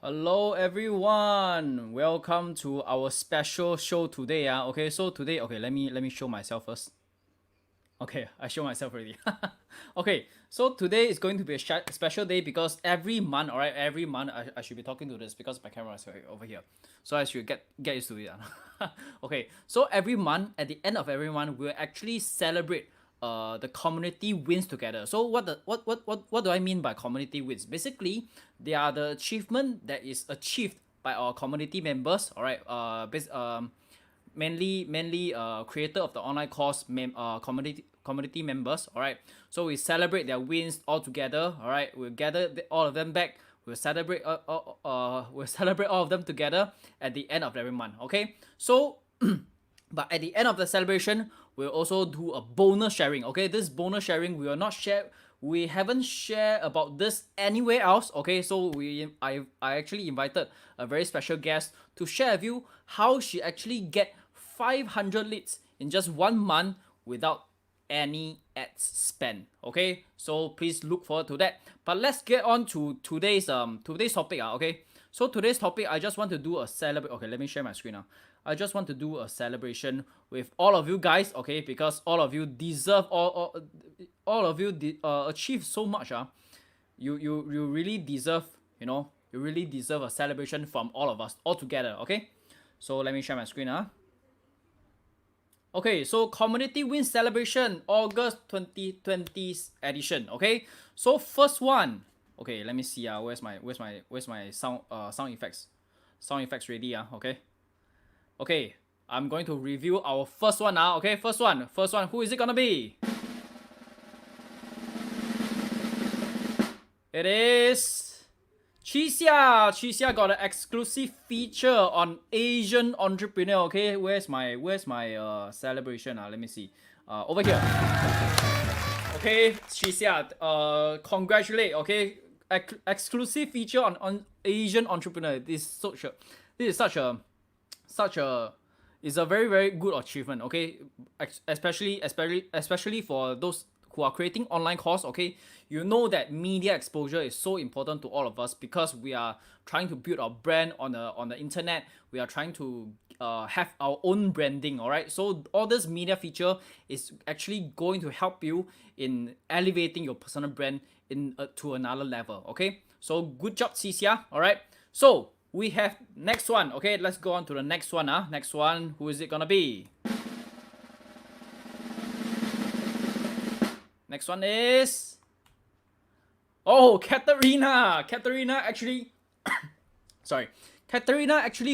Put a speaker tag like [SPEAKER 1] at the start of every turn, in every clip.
[SPEAKER 1] Hello everyone, welcome to our special show today. Okay, so today, let me show myself first. Okay, I show myself already. Okay, so today is going to be a special day because every month, all right, every month I should be talking to this because my camera is right over here, so I should get used to it. Okay, so every month, at the end of every month, we'll actually celebrate the community wins together. So what do I mean by community wins? Basically, they are the achievement that is achieved by our community members. All right, mainly creator of the online course community members. All right, so we celebrate their wins all together. All right, we'll gather all of them back. We'll celebrate all of them together at the end of every month. Okay, so but at the end of the celebration, we'll also do a bonus sharing. Okay, this bonus sharing we will not share. We haven't shared about this anywhere else. Okay, so I actually invited a very special guest to share with you how she actually get 500 leads in just 1 month without any ads spent. Okay, so please look forward to that. But let's get on to today's topic. Okay, so today's topic, I just want to do a celebration. Okay, let me share my screen now. I just want to do a celebration with all of you guys. Okay, because all of you deserve all of you achieve so much. You really deserve, you really deserve a celebration from all of us all together. Okay, so let me share my screen. Okay, so Community Win Celebration August 2020 edition. Okay, so first one. Okay, let me see. Where's my sound effects? Sound effects ready. Okay. Okay, I'm going to review our first one now. Okay, first one. Who is it gonna be? It is Siah. Siah got an exclusive feature on Asian entrepreneur. Okay, where's my celebration? Let me see. Over here. Okay, Siah. Congratulate. Okay, exclusive feature on Asian entrepreneur. This is such a is a very very good achievement. Okay, especially for those who are creating online course. Okay, you know that media exposure is so important to all of us because we are trying to build our brand on the internet. We are trying to have our own branding. All right, so all this media feature is actually going to help you in elevating your personal brand in to another level. Okay, so good job, Siah. All right, so we have next one. Okay, let's go on to the next one. Next one, who is it gonna be? Next one is, oh, Katarina. Katarina actually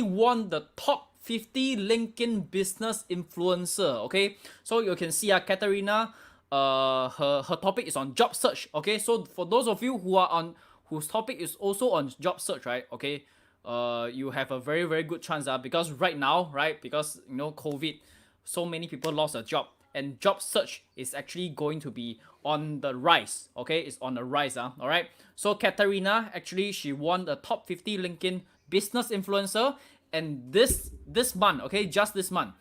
[SPEAKER 1] won the top 50 LinkedIn business influencer. Okay, so you can see Katarina, her topic is on job search. Okay, so for those of you whose topic is also on job search, right? Okay, you have a very very good chance because right now, right, because COVID, so many people lost a job and job search is actually going to be on the rise. Okay, it's on the rise. All right, so Katarina actually, she won the top 50 LinkedIn business influencer, and this month, okay, just this month,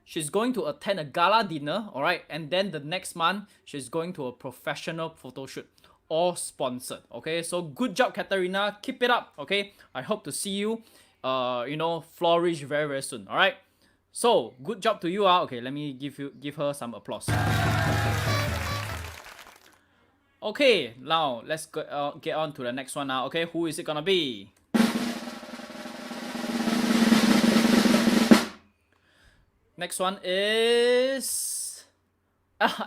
[SPEAKER 1] she's going to attend a gala dinner. All right, and then the next month she's going to a professional photo shoot, all sponsored. Okay, so good job, Katarina, keep it up. Okay, I hope to see you flourish very very soon. All right, so good job to you. Okay, let me give her some applause. Okay, now let's get on to the next one now. Okay, who is it gonna be? Next one is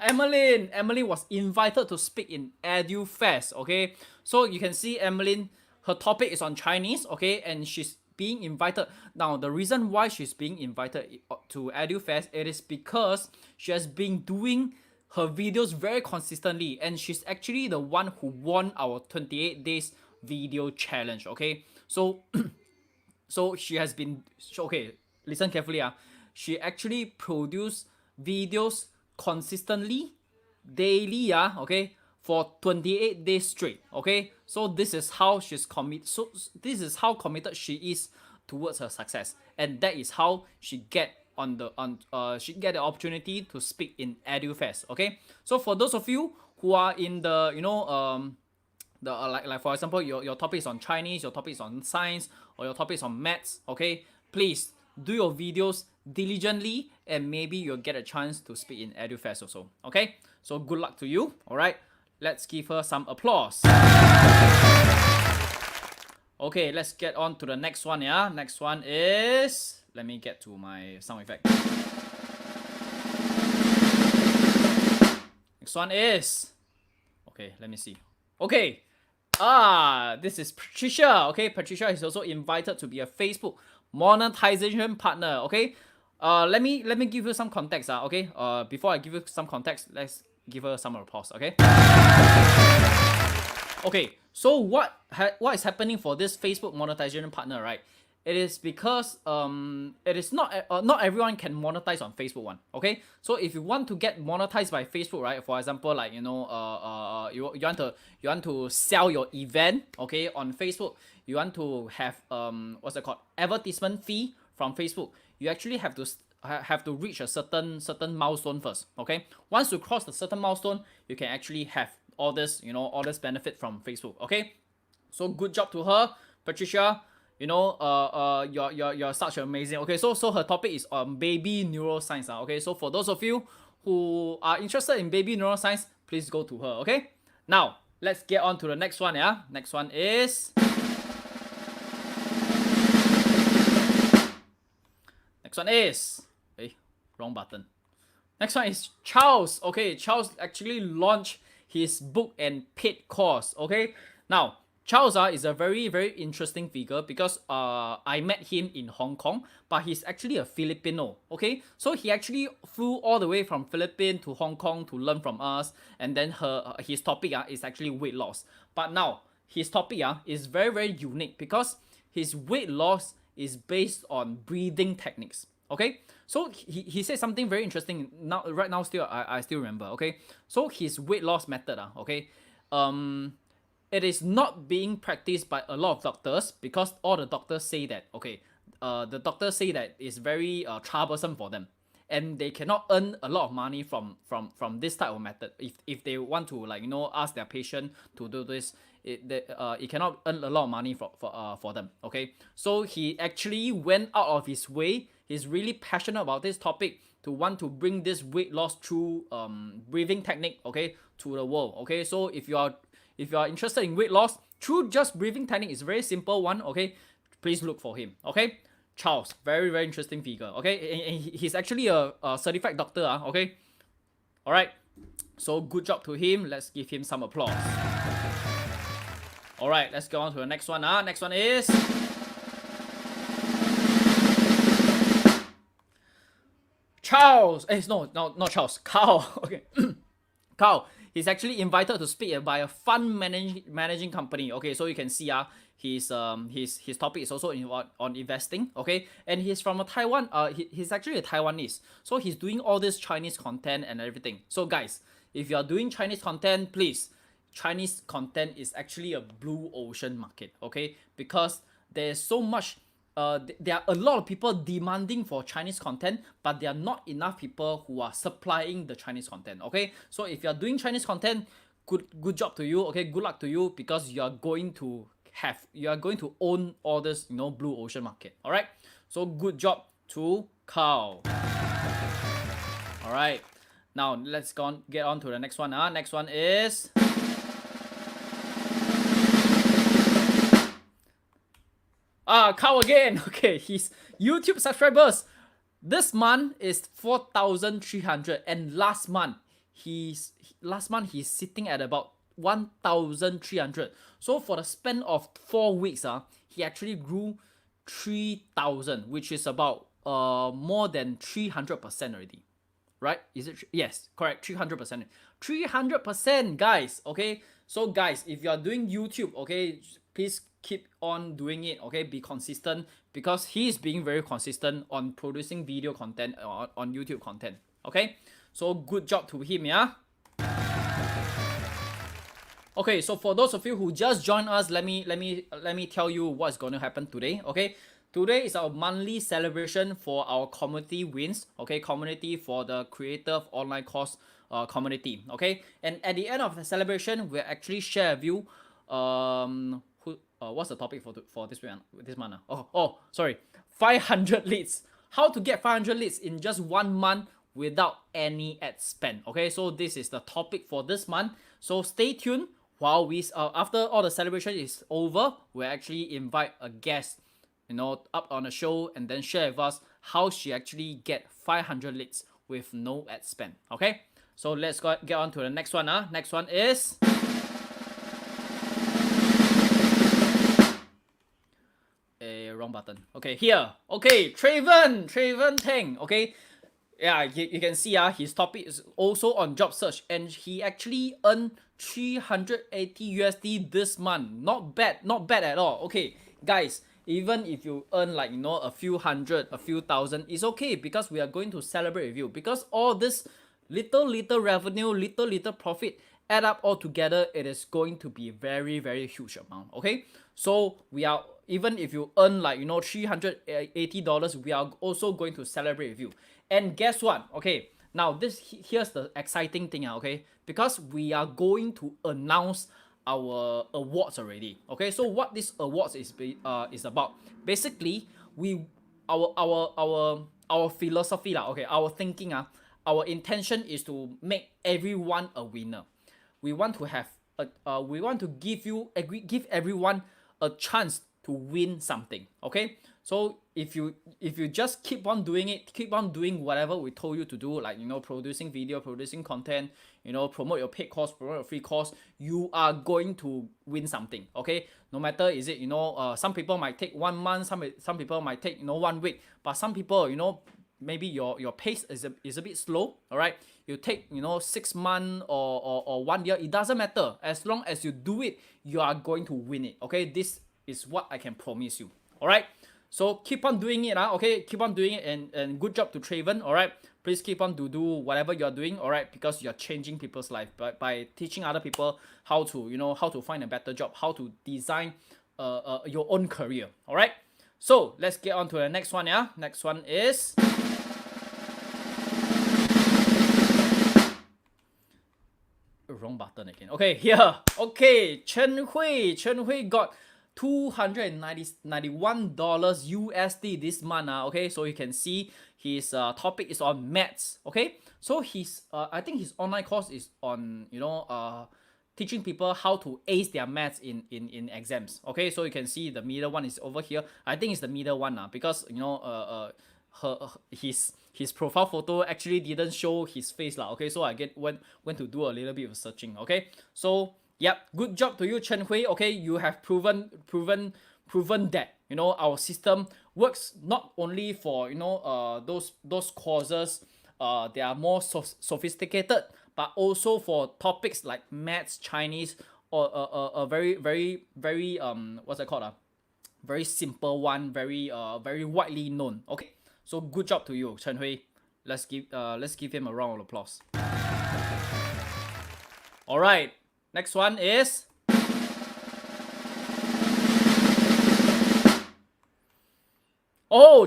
[SPEAKER 1] Emmeline. Emmeline was invited to speak in EduFest. Okay, so you can see Emmeline, her topic is on Chinese. Okay, and she's being invited. Now the reason why she's being invited to EduFest, it is because she has been doing her videos very consistently, and she's actually the one who won our 28 days video challenge. Okay, so so she has been, okay, listen carefully. She actually produced videos consistently daily, okay, for 28 days straight. Okay, so this is how this is how committed she is towards her success, and that is how she get she get the opportunity to speak in EduFest. Okay, so for those of you who are in the The like for example, your topic is on Chinese, your topic is on science, or your topic is on maths. Okay, please do your videos diligently, and maybe you'll get a chance to speak in EduFest also. Okay, so good luck to you. All right, let's give her some applause. Okay, let's get on to the next one. Yeah, next one is, let me get to my sound effect. Next one is, okay, let me see. Okay, this is Patricia. Okay, Patricia is also invited to be a Facebook monetization partner. Okay, let me give you some context. Okay, before I give you some context, let's give her some applause. Okay. Okay, so what is happening for this Facebook monetization partner, right? It is because it is not everyone can monetize on Facebook one. Okay, so if you want to get monetized by Facebook, right? For example, like you want to sell your event, okay, on Facebook. You want to have what's it called, advertisement fee from Facebook. You actually have to reach a certain milestone first. Okay, once you cross the certain milestone, you can actually have all this benefit from Facebook. Okay, so good job to her, Patricia. You're such amazing. Okay, so her topic is on baby neuroscience. Okay, so for those of you who are interested in baby neuroscience, please go to her. Okay, now let's get on to the next one. Yeah, next one is wrong button. Next one is Charles. Okay, Charles actually launched his book and paid course. Okay, now Charles is a very, very interesting figure because I met him in Hong Kong, but he's actually a Filipino. Okay, so he actually flew all the way from Philippines to Hong Kong to learn from us, and then his topic is actually weight loss. But now his topic is very, very unique because his weight loss is based on breathing techniques. Okay, so he said something very interesting. Right now, I still remember. Okay, so his weight loss method. Okay, it is not being practiced by a lot of doctors because all the doctors say that, okay, the doctors say that it's very troublesome for them, and they cannot earn a lot of money from this type of method. If they want to ask their patient to do this, it cannot earn a lot of money for them. Okay, so he actually went out of his way. He's really passionate about this topic to want to bring this weight loss through breathing technique, okay, to the world. Okay, so if you are interested in weight loss through just breathing technique, it's a very simple one. Okay, please look for him. Okay, Charles, very, very interesting figure. Okay, and he's actually a certified doctor. Okay, all right, so good job to him. Let's give him some applause. All right, let's go on to the next one. Next one is Charles. No, not Charles. Carl. Okay, Carl. He's actually invited to speak by a fund managing company. Okay, so you can see his topic is also on investing. Okay, and he's from Taiwan. He's actually a Taiwanese. So he's doing all this Chinese content and everything. So guys, if you are doing Chinese content, please, Chinese content is actually a blue ocean market. Okay, because there's so much. There are a lot of people demanding for Chinese content, but there are not enough people who are supplying the Chinese content. Okay, so if you are doing Chinese content, good job to you. Okay, good luck to you because you are going to own all this blue ocean market. All right, so good job to Carl. All right, now let's get on to the next one. Next one is Carl again. Okay, his YouTube subscribers this month is 4,300, and last month he's sitting at about 1,300. So for the span of 4 weeks, he actually grew 3,000, which is about more than 300% already. Right? Is it? Yes, correct. 300%. 300%, guys. Okay. So guys, if you are doing YouTube, okay, please keep on doing it. Okay, be consistent because he is being very consistent on producing video content on YouTube content. Okay, so good job to him. Yeah. Okay, so for those of you who just joined us, let me tell you what's going to happen today. Okay. Today is our monthly celebration for our community wins. Okay, community for the creator of online course community. Okay, and at the end of the celebration, we'll actually share with you What's the topic for this week? This month? Sorry, 500 leads. How to get 500 leads in just 1 month without any ad spend. Okay, so this is the topic for this month. So stay tuned. While we after all the celebration is over, we'll actually invite a guest, up on the show and then share with us how she actually get 500 leads with no ad spend. Okay, so let's get on to the next one. Next one is a wrong button. Okay, here. Okay, Traven Tang. Okay, yeah, you can see his topic is also on job search, and he actually earned 380 USD this month. Not bad at all. Okay, guys, even if you earn like a few hundred, a few thousand, it's okay, because we are going to celebrate with you, because all this little revenue, little profit add up all together, it is going to be very huge amount. Okay, so we are, even if you earn like $380, we are also going to celebrate with you. And guess what? Okay, now here's the exciting thing. Okay, because we are going to announce our awards already. Okay, so what this awards is about, basically, our philosophy okay, our thinking our intention is to make everyone a winner. We want to have we want to give everyone a chance to win something. Okay, so if you just keep on doing it, keep on doing whatever we told you to do, like producing video, producing content, promote your paid course, promote your free course, you are going to win something. Okay, no matter is it some people might take 1 month, some people might take 1 week, but some people maybe your pace is a bit slow. All right, you take 6 months or 1 year, it doesn't matter. As long as you do it, you are going to win it. Okay, this is what I can promise you. All right, so keep on doing it. Okay, keep on doing it, and good job to Traven. All right, please keep on to do whatever you're doing. All right, because you're changing people's life by teaching other people how to how to find a better job, how to design your own career. All right, so let's get on to the next one. Next one is wrong button again. Okay, here. Okay, Chen Hui got $291 USD this month. Okay, so you can see his topic is on maths. Okay, so his I think his online course is on teaching people how to ace their maths in exams. Okay, so you can see the middle one is over here. I think it's the middle one because his profile photo actually didn't show his face okay, so I went to do a little bit of searching. Okay, so yep, good job to you, Chen Hui. Okay, you have proven that our system works not only for those courses they are more sophisticated, but also for topics like maths, Chinese, or a very what's that called very simple one, very widely known. Okay, so good job to you, Chen Hui. Let's give him a round of applause. All right, next one is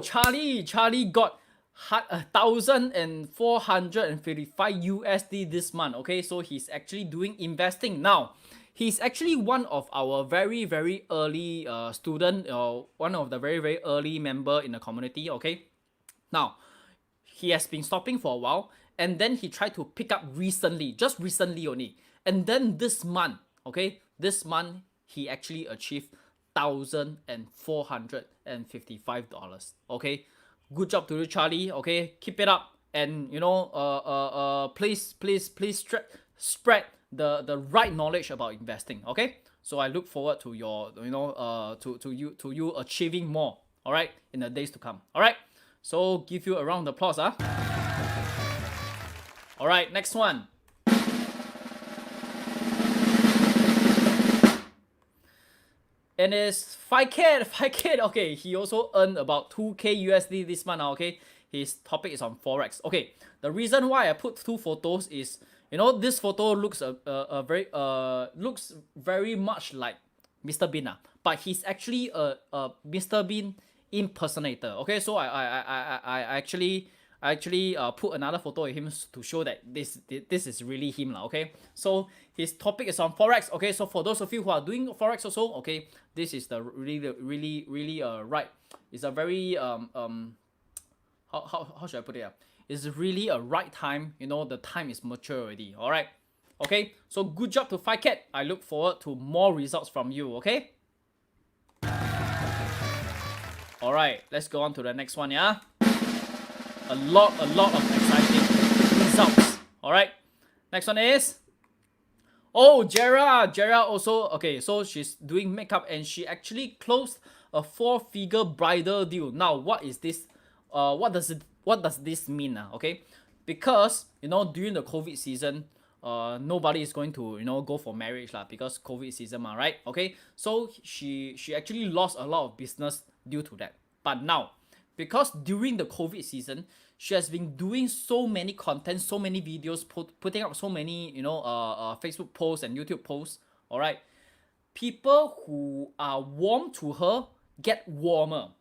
[SPEAKER 1] Charlie got 1,455 USD this month. Okay, so he's actually doing investing now. He's actually one of our very early student, or one of the very early member in the community. Okay, now he has been stopping for a while, and then he tried to pick up just recently only, and then this month he actually achieved $1,455. Okay, good job to you, Charlie. Okay, keep it up, and please spread the right knowledge about investing. Okay, so I look forward to your to you achieving more. All right, in the days to come. All right, so give you a round of applause. All right, next one. And it's 5K. Okay, he also earned about 2K USD this month. Okay, his topic is on Forex. Okay, the reason why I put 2 photos is, this photo looks looks very much like Mr. Bean, but he's actually a Mr. Bean impersonator. Okay, so I I actually put another photo of him to show that this is really him lah. Okay, so his topic is on forex. Okay, so for those of you who are doing forex also, okay, this is the really right. It's a very how should I put it? It's really a right time. You know, the time is mature already. All right. Okay, so good job to FiCat. I look forward to more results from you. Okay. All right, let's go on to the next one. Yeah. A lot of exciting results. All right. Next one is. Oh, Gerra also, okay, so she's doing makeup and she actually closed a 4-figure bridal deal. Now, what is this? What does this mean? Okay, because you know during the COVID season, nobody is going to go for marriage lah because COVID season ma, right? Okay, so she actually lost a lot of business due to that. But now, because during the COVID season, she has been doing so many content, so many videos, putting up so many Facebook posts and YouTube posts. All right, people who are warm to her get warmer.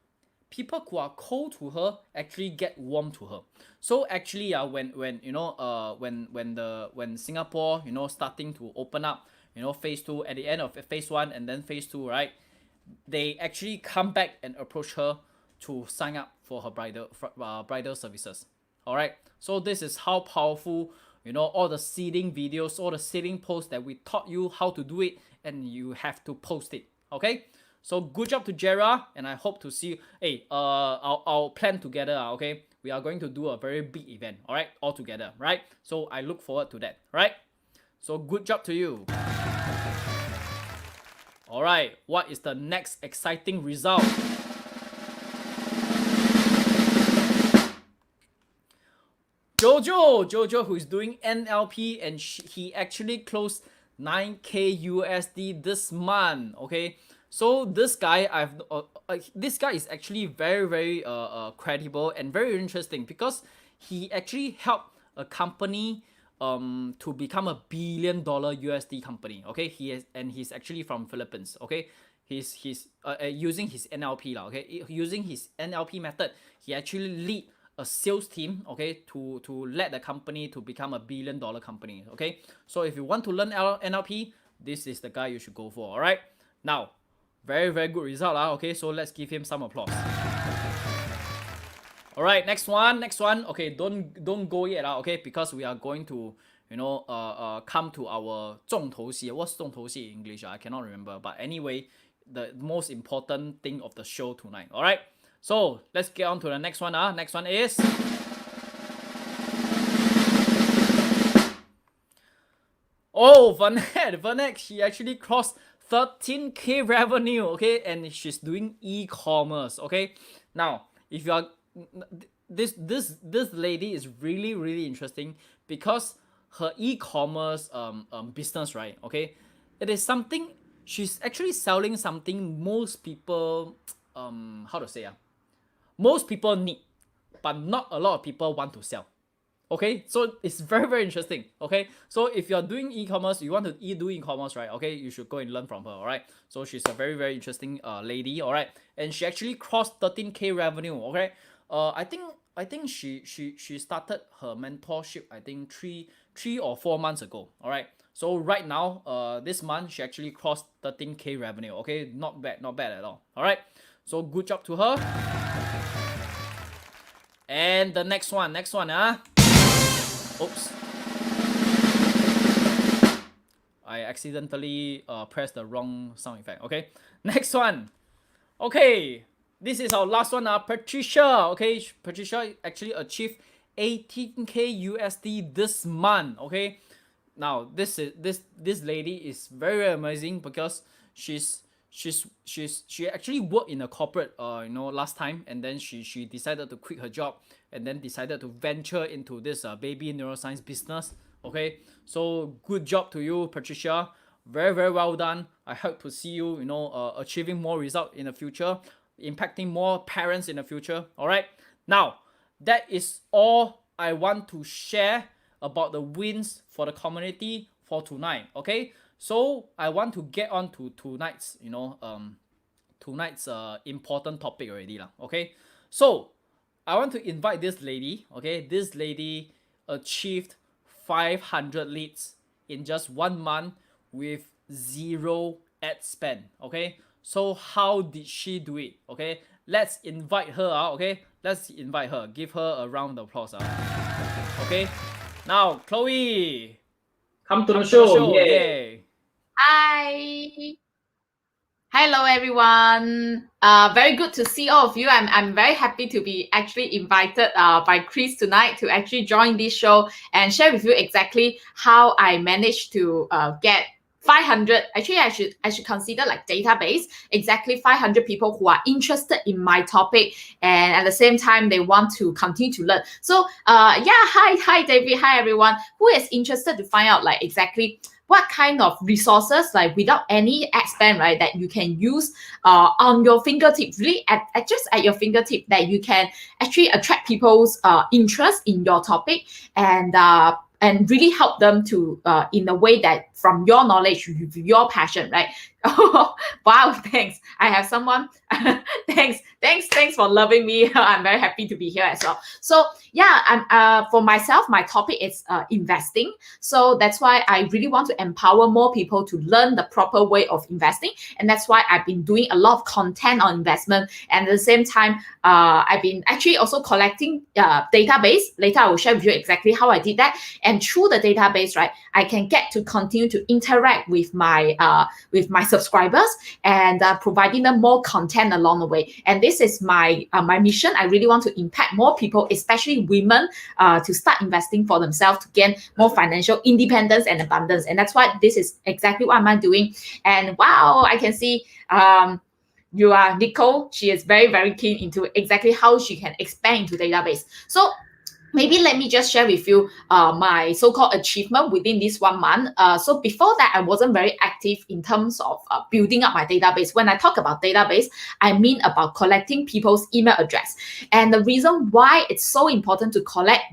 [SPEAKER 1] People who are cold to her actually get warm to her. So actually, when Singapore starting to open up, phase 2 at the end of phase 1 and then phase 2, right? They actually come back and approach her to sign up for her bridal services. All right, so this is how powerful all the seeding videos, all the seeding posts that we taught you how to do it, and you have to post it. Okay, so good job to Gerra, and I hope to see you. Hey, our plan together. Okay, we are going to do a very big event. All right, all together, right? So I look forward to that. Right, so good job to you. All right, what is the next exciting result? Jojo, who is doing NLP, and he actually closed 9K USD this month. Okay, so this guy this guy is actually very credible and very interesting because he actually helped a company to become a $1 billion USD company. Okay, he's actually from Philippines. Okay, he's using his NLP lah. Okay, using his NLP method, he actually lead a sales team, okay, to let the company to become a $1 billion company. Okay, so if you want to learn NLP, this is the guy you should go for. All right, now very good result lah. Okay, so let's give him some applause. All right, next one. Okay, don't go yet lah. Okay, because we are going to come to our 重头戏. What's 重头戏 in English? I cannot remember. But anyway, the most important thing of the show tonight. All right. So let's get on to the next one. Next one is. Oh, Vernette, she actually crossed 13K revenue. Okay, and she's doing e-commerce. Okay, now if you are this lady is really interesting because her e-commerce business, right? Okay, it is something she's actually selling something most people how to say most people need, but not a lot of people want to sell. Okay, so it's very interesting. Okay, so if you're doing e-commerce, you want to do e-commerce, right? Okay, you should go and learn from her. All right, so she's a very interesting lady. All right, and she actually crossed 13K revenue. Okay, I think she started her mentorship, I think three or 4 months ago. All right, so right now this month she actually crossed 13K revenue. Okay, not bad at all. All right, so good job to her. And the next one, oops, I accidentally pressed the wrong sound effect. Okay, next one. Okay, this is our last one. Patricia. Okay, Patricia actually achieved 18K USD this month. Okay, now this lady is very amazing because she actually worked in a corporate last time, and then she decided to quit her job and then decided to venture into this baby neuroscience business. Okay, so good job to you, Patricia. Very well done. I hope to see you achieving more result in the future, impacting more parents in the future. All right, now that is all I want to share about the wins for the community for tonight. Okay, so I want to get on to tonight's important topic already lah. Okay, so I want to invite this lady. Okay, this lady achieved 500 leads in just 1 month with zero ad spend. Okay, so how did she do it? Okay, let's invite her out. Okay, let's invite her. Give her a round of applause. Okay, now Chloe,
[SPEAKER 2] Come to the
[SPEAKER 1] come to the
[SPEAKER 2] show.
[SPEAKER 1] show.
[SPEAKER 2] Yay.
[SPEAKER 1] Yay.
[SPEAKER 3] Hi. Hello, everyone. Very good to see all of you. I'm very happy to be actually invited by Chris tonight to actually join this show and share with you exactly how I managed to get 500. Actually, I should consider like database exactly 500 people who are interested in my topic and at the same time they want to continue to learn. So hi David, hi everyone who is interested to find out like exactly what kind of resources like without any ad spend, right, that you can use on your fingertip, really just at your fingertip, that you can actually attract people's interest in your topic and really help them to in a way that from your knowledge, your passion, right? Wow, thanks. I have someone. thanks for loving me. I'm very happy to be here as well. So yeah, I'm for myself, my topic is investing. So that's why I really want to empower more people to learn the proper way of investing. And that's why I've been doing a lot of content on investment. And at the same time, I've been actually also collecting database. Later, I will share with you exactly how I did that. And through the database, right, I can get to continue to interact with my subscribers and providing them more content along the way. And this is my mission. I really want to impact more people, especially women, to start investing for themselves to gain more financial independence and abundance. And that's why this is exactly what I'm doing. And wow, I can see you are Nicole. She is very, very keen into exactly how she can expand into database. So maybe let me just share with you my so-called achievement within this 1 month. So before that, I wasn't very active in terms of building up my database. When I talk about database, I mean about collecting people's email address. And the reason why it's so important to collect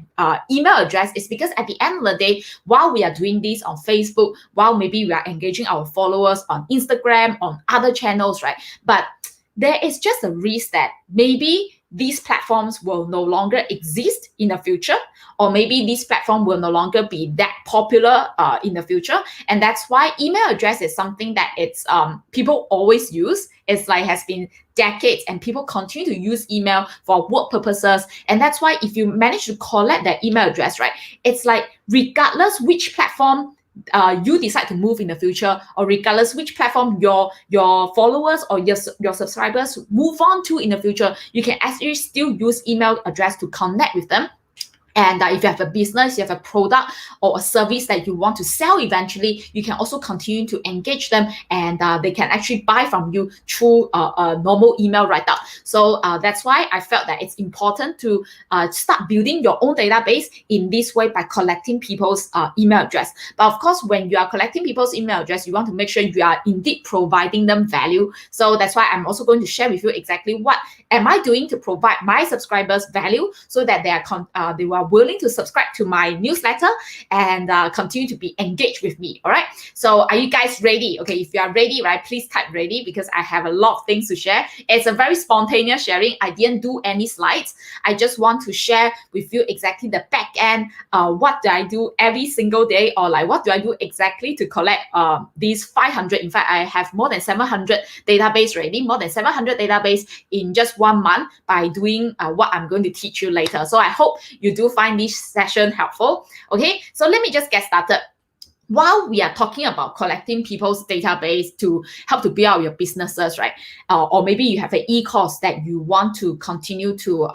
[SPEAKER 3] email address is because at the end of the day, while we are doing this on Facebook, while maybe we are engaging our followers on Instagram, on other channels, right? But there is just a risk that maybe these platforms will no longer exist in the future, or maybe this platform will no longer be that popular in the future. And that's why email address is something that it's people always use. It's like has been decades and people continue to use email for work purposes. And that's why if you manage to collect that email address, right, it's like regardless which platform you decide to move in the future, or regardless which platform your followers or your subscribers move on to in the future, you can actually still use email address to connect with them. And if you have a business, you have a product or a service that you want to sell eventually, you can also continue to engage them, and they can actually buy from you through a normal email write-up. So that's why I felt that it's important to start building your own database in this way by collecting people's email address. But of course, when you are collecting people's email address, you want to make sure you are indeed providing them value. So that's why I'm also going to share with you exactly what am I doing to provide my subscribers value so that they are willing to subscribe to my newsletter and continue to be engaged with me. All right. So are you guys ready? Okay. If you are ready, right, please type ready because I have a lot of things to share. It's a very spontaneous sharing. I didn't do any slides. I just want to share with you exactly the back end. What do I do every single day, or like what do I do exactly to collect these 500? In fact, I have more than 700 database already, more than 700 database in just 1 month by doing what I'm going to teach you later. So I hope you do find this session helpful. Okay, so let me just get started. While we are talking about collecting people's database to help to build out your businesses, right? Or maybe you have an e-course that you want to continue to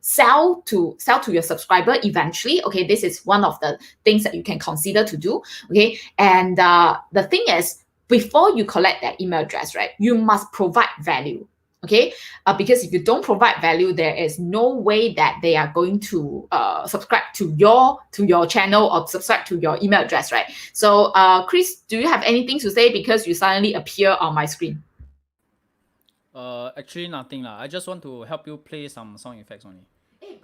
[SPEAKER 3] sell to your subscriber eventually. Okay, this is one of the things that you can consider to do. Okay, and the thing is, before you collect that email address, right, you must provide value. Okay, because if you don't provide value, there is no way that they are going to subscribe to your channel or subscribe to your email address, right? So, Chris, do you have anything to say because you suddenly appear on my screen?
[SPEAKER 1] Actually nothing lah. I just want to help you play some sound effects only.
[SPEAKER 3] Hey,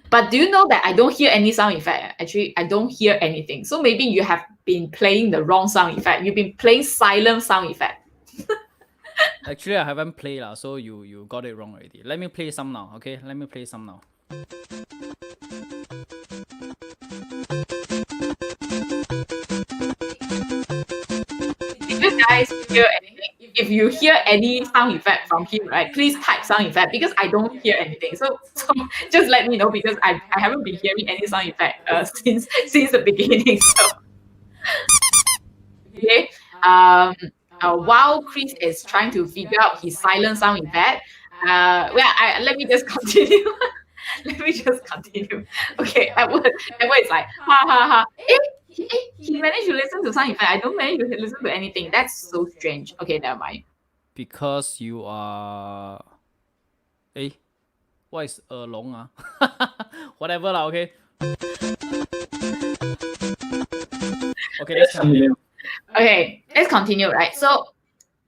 [SPEAKER 3] but do you know that I don't hear any sound effect? Actually, I don't hear anything. So maybe you have been playing the wrong sound effect. You've been playing silent sound effect.
[SPEAKER 1] Actually, I haven't played lah, so you got it wrong already. Let me play some now, okay? Let me play some now.
[SPEAKER 3] If you guys hear anything, if you hear any sound effect from him, right, please type sound effect because I don't hear anything. So just let me know because I haven't been hearing any sound effect since the beginning. So okay. While Chris is trying to figure out his silent sound effect, let me just continue. Let me just continue. Okay, Edward is like, ha ha ha. He managed to listen to sound effect. I don't manage to listen to anything. That's so strange. Okay, never mind.
[SPEAKER 1] Because you are... what is long whatever lah, okay? Okay, let's continue.
[SPEAKER 3] Okay, let's continue, right? So,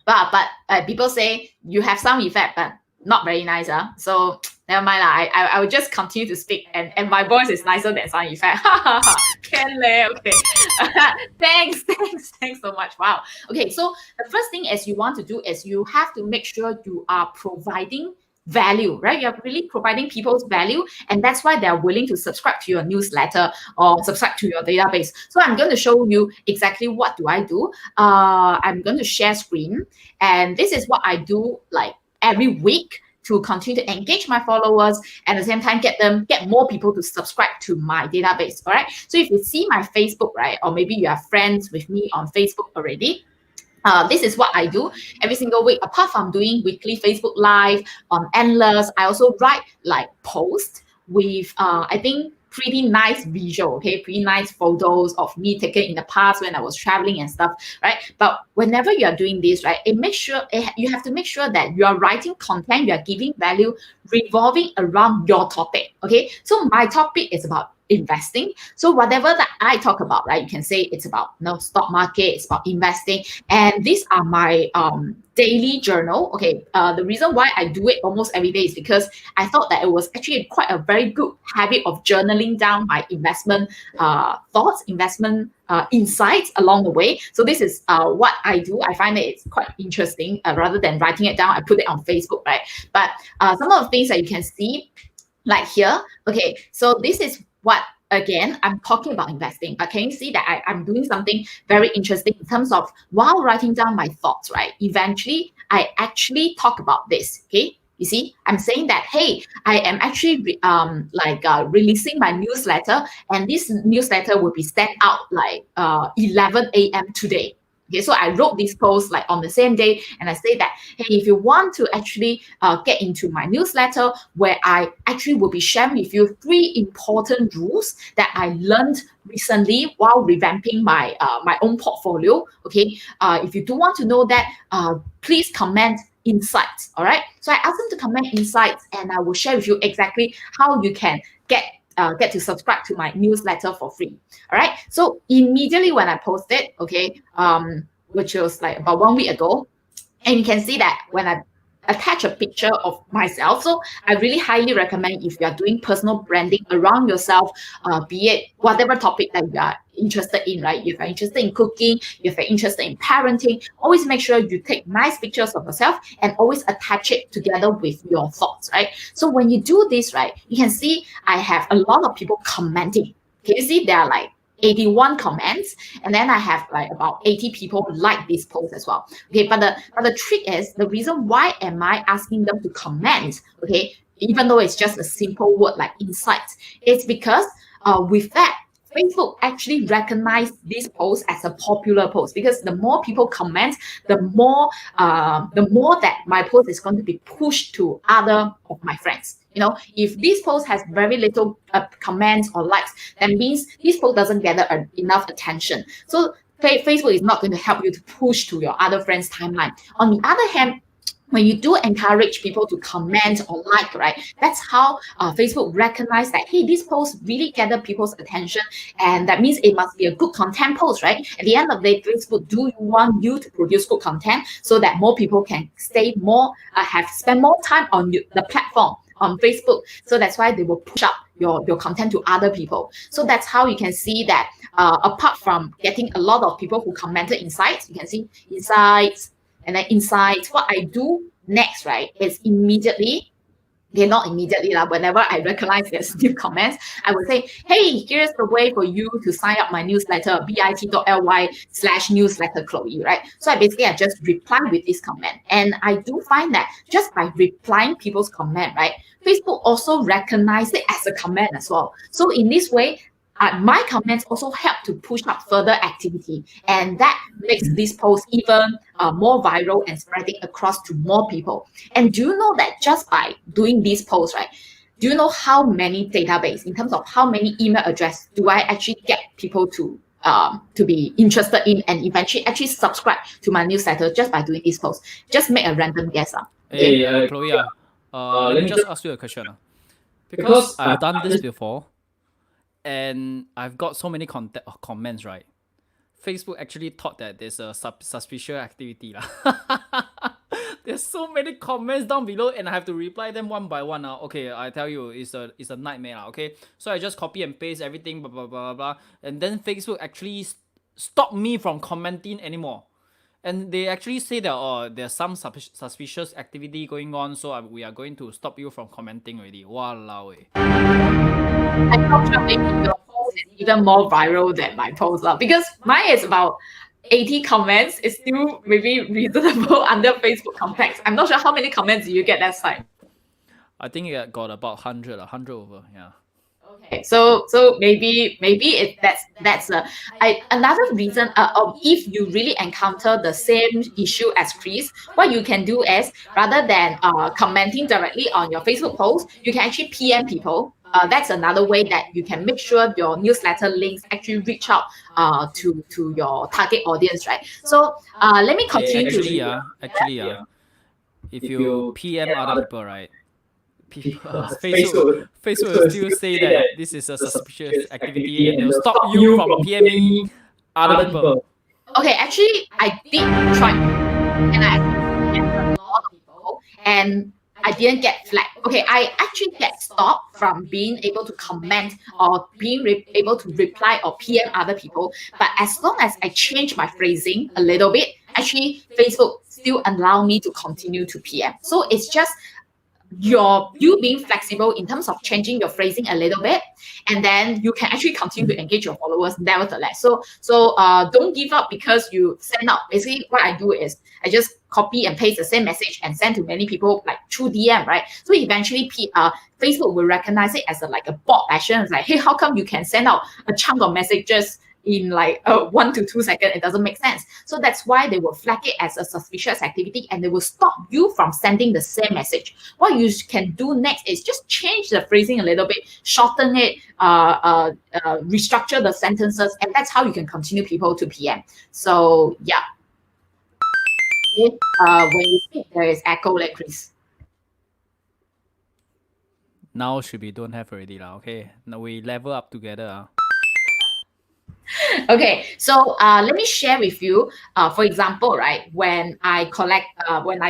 [SPEAKER 3] but people say you have sound effect, but not very nice, So never mind lah. I will just continue to speak, and my voice is nicer than sound effect. Can leh, okay. Thanks so much. Wow. Okay, so the first thing as you want to do is you have to make sure you are providing value, right? You're really providing people's value, and that's why they're willing to subscribe to your newsletter or subscribe to your database. So I'm going to show you exactly what do I do. I'm going to share screen, and this is what I do like every week to continue to engage my followers and at the same time get more people to subscribe to my database. All right. So if you see my Facebook, right, or maybe you are friends with me on Facebook already, this is what I do every single week. Apart from doing weekly Facebook Live on Endless, I also write like posts with I think pretty nice visual, okay, pretty nice photos of me taken in the past when I was traveling and stuff, right? But whenever you are doing this, right, you have to make sure that you are writing content, you are giving value revolving around your topic, okay? So my topic is about investing. So whatever that I talk about, right, you can say it's about stock market, it's about investing, and these are my daily journal. Okay, the reason why I do it almost every day is because I thought that it was actually quite a very good habit of journaling down my investment thoughts, investment insights along the way. So this is what I do. I find that it's quite interesting. Rather than writing it down, I put it on Facebook, right? But some of the things that you can see, like here, okay, so this is what, again, I'm talking about investing, but can you see that I'm doing something very interesting in terms of while writing down my thoughts, right? Eventually, I actually talk about this, okay? You see, I'm saying that, hey, I am actually releasing my newsletter, and this newsletter will be sent out like 11 a.m. today. Okay, so I wrote this post like on the same day, and I say that, hey, if you want to actually get into my newsletter, where I actually will be sharing with you 3 important rules that I learned recently while revamping my my own portfolio. Okay, if you do want to know that, please comment insights. All right, so I asked them to comment insights, and I will share with you exactly how you can get to subscribe to my newsletter for free. All right. So immediately when I posted, okay, which was like about 1 week ago, and you can see that when I attach a picture of myself. So I really highly recommend, if you are doing personal branding around yourself, be it whatever topic that you are interested in, right? If you're interested in cooking, if you're interested in parenting, always make sure you take nice pictures of yourself and always attach it together with your thoughts, right? So when you do this, right, you can see I have a lot of people commenting. Can you see there are like 81 comments, and then I have like about 80 people like this post as well. Okay, but the trick is, the reason why am I asking them to comment, okay, even though it's just a simple word like insights, it's because with that, Facebook actually recognized this post as a popular post, because the more people comment, the more that my post is going to be pushed to other of my friends. You know, if this post has very little comments or likes, that means this post doesn't gather enough attention. So Facebook is not going to help you to push to your other friends' timeline. On the other hand, when you do encourage people to comment or like, right, that's how Facebook recognize that, hey, this post really gathered people's attention, and that means it must be a good content post, right? At the end of the day, Facebook do want you to produce good content so that more people can stay more, spend more time on the platform on Facebook. So that's why they will push up your content to other people. So that's how you can see that apart from getting a lot of people who commented insights, you can see insights, and then insights. What I do next, right, is immediately, okay, not immediately, whenever I recognize there's new comments, I will say, hey, here's the way for you to sign up my newsletter, bit.ly/newsletter Chloe, right? So I just reply with this comment. And I do find that just by replying people's comment, right, Facebook also recognize it as a comment as well. So in this way, my comments also help to push up further activity, and that makes this post even more viral and spreading across to more people. And do you know that just by doing these posts, right, do you know how many database, in terms of how many email address do I actually get people to be interested in and eventually actually subscribe to my newsletter just by doing these posts? Just make a random guess.
[SPEAKER 1] Hey, Chloe, let me just ask you a question. Because I've done this before, and I've got so many comments, right? Facebook actually thought that there's a suspicious activity. There's so many comments down below, and I have to reply them one by one. Okay, I tell you, it's a nightmare. Okay, so I just copy and paste everything, blah, blah, blah, blah. And then Facebook actually stopped me from commenting anymore. And they actually say that, there's some suspicious activity going on, so we are going to stop you from commenting already. Walao eh.
[SPEAKER 3] I'm not sure, maybe your post is even more viral than my post, because mine is about 80 comments. It's still maybe reasonable under Facebook context. I'm not sure how many comments do you get that side.
[SPEAKER 1] I think it got about 100 over, yeah.
[SPEAKER 3] Okay, so maybe that's another reason. If you really encounter the same issue as Chris, what you can do is, rather than commenting directly on your Facebook post, you can actually PM people. That's another way that you can make sure your newsletter links actually reach out to your target audience, right? So let me continue.
[SPEAKER 1] Actually, if you PM other people, right, Facebook will still say that this is a suspicious activity, and they'll stop you from PMing other people.
[SPEAKER 3] Okay, actually, I did try, and I PM'd a lot of people, and I didn't get flagged. Okay, I actually get stopped from being able to comment or being able to reply or PM other people. But as long as I change my phrasing a little bit, actually Facebook still allow me to continue to PM. So it's just you being flexible in terms of changing your phrasing a little bit, and then you can actually continue to engage your followers nevertheless. So don't give up because you send out. Basically, what I do is I just copy and paste the same message and send to many people, like through DM, right? So eventually, Facebook will recognize it as a bot action. It's like, hey, how come you can send out a chunk of messages in 1 to 2 seconds? It doesn't make sense. So that's why they will flag it as a suspicious activity, and they will stop you from sending the same message. What you can do next is just change the phrasing a little bit, shorten it, restructure the sentences, and that's how you can continue people to PM. So yeah. When you speak, there is echo, like Chris.
[SPEAKER 1] Now should be don't have already lah. Okay, now we level up together.
[SPEAKER 3] Okay, so let me share with you, for example, right, when I